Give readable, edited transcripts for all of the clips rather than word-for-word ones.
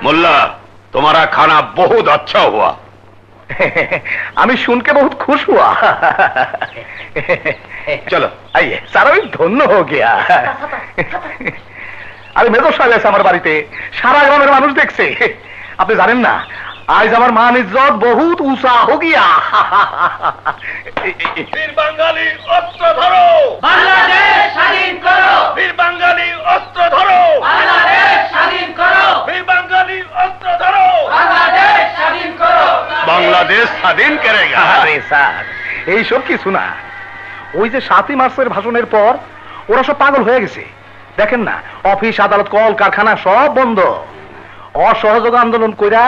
मुल्ला, तुम्हारा खाना बहुत अच्छा हुआ। আমি শুনকে बहुत खुश हुआ। चलो आइए, सारा भी धन्य हो गया। আরে মেজর সাহেব এসে আমার বাড়িতে, সারা গ্রামের মানুষ দেখছে। আপনি জানেন না, আজ আমার মান ইজ্জত বহুত উঁচা हो गया। বীর বাঙালি অস্ত্র ধরো, বাংলাদেশ স্বাধীন করো, বীর বাঙালি অস্ত্র ধরো, বাংলাদেশ স্বাধীন করো, বীর বাঙালি অস্ত্র ধরো, বাংলাদেশ স্বাধীন করো। বাংলাদেশ স্বাধীন করেগা। আরে স্যার, এইসব কিছু না। ওই যে 7ই মার্চের ভাষণের পর ওরা সব পাগল হয়ে গেছে। দেখেন না, অফিস আদালত কল কারখানা সব বন্ধ। অসহযোগ আন্দোলন কইরা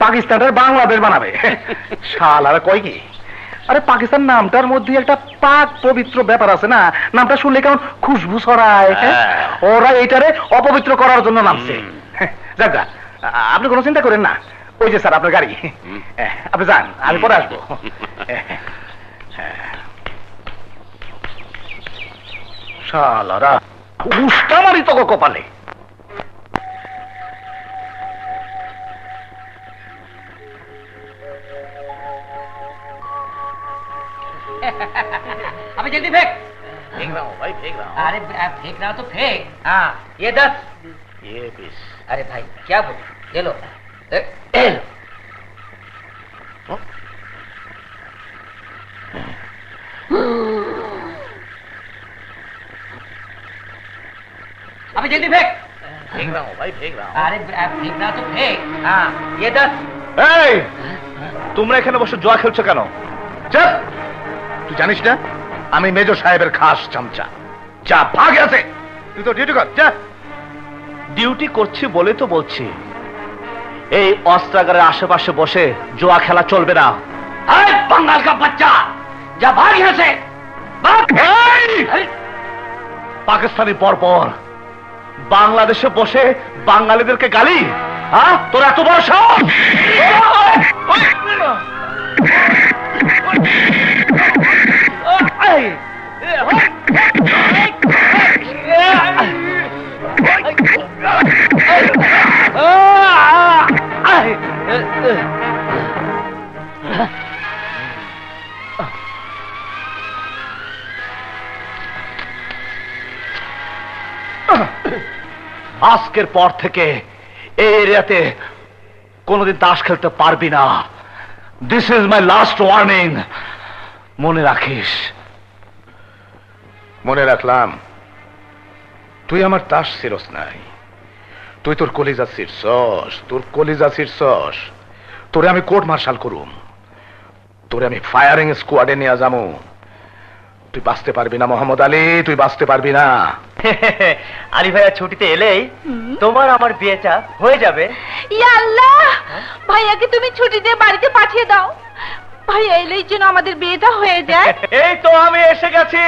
পাকিস্তানের বাংলাদেশ বানাবে। শালারা কয় কি? আরে পাকিস্তান নামটার মধ্যে একটা পাক পবিত্র ব্যাপার আছে না, নামটা শুনলে কেমন খুশবু ছড়ায়। ওরা এইটারে অপবিত্র করার জন্য নামছে। যাক গা, আপনি কোনো চিন্তা করেন না। ওই যে স্যার আপনার গাড়ি, আপনি যান, আমি পরে আসবো। শালারা উস্কা মারি তো কপালে। अबे जल्दी फेंक। फेंक रहा हूँ भाई, फेंक रहा हूँ। अरे फेंक रहा तो फेंक। हाँ ये 10। ये 20। अरे भाई क्या बोले, ले लो। लो। अबे जल्दी फेंक। फेंक रहा हूँ भाई, फेंक रहा हूँ। अरे फेंक रहा तो फेंक। हाँ ये 10। এই তোমরা এখানে বসে জুয়া খেলছো কেন? চল, তুই জানিস না আমি মেজর সাহেবের খাস চামচা। যা ভাগ আছে, তুই তো ডিউটি কর, যা। ডিউটি করছি বলে তো বলছি, এই অস্ত্রাগারের আশেপাশে বসে জুয়া খেলা চলবে না। अरे बंगाल का बच्चा, जा भाग यहाँ से। भाग। এই! পাকিস্তানি বর্বর বাংলাদেশে বসে বাঙালিদেরকে গালি, হ্যাঁ? তোর এত বড় সাহস! আজকের পর থেকে এই এরিয়াতে কোনোদিন তাস খেলতে পারবি না। This is my last warning, মনে রাখিস। মনে রাখলাম। তুই আমার তাস ছিড়স নাই, তুই তোর কলিজা ছিড়ছস, তোর কলিজা ছিড়ছস। তোরে আমি কোর্ট মার্শাল করুম, তোরে আমি ফায়ারিং স্কোয়াডে নিয়ে যাবো। তুই বাঁচতে পারবি না মোহাম্মদ আলী, তুই বাঁচতে পারবি না। আলী ভাইয়া ছুটিতে এলেই তোমার আমার বিয়েটা হয়ে যাবে। ইয়া আল্লাহ, ভাইয়াকে তুমি ছুটি দিয়ে বাড়িতে পাঠিয়ে দাও। ভাইয়া এলেই যেন আমাদের বিয়েটা হয়ে যায়। এই তো আমি এসে গেছি।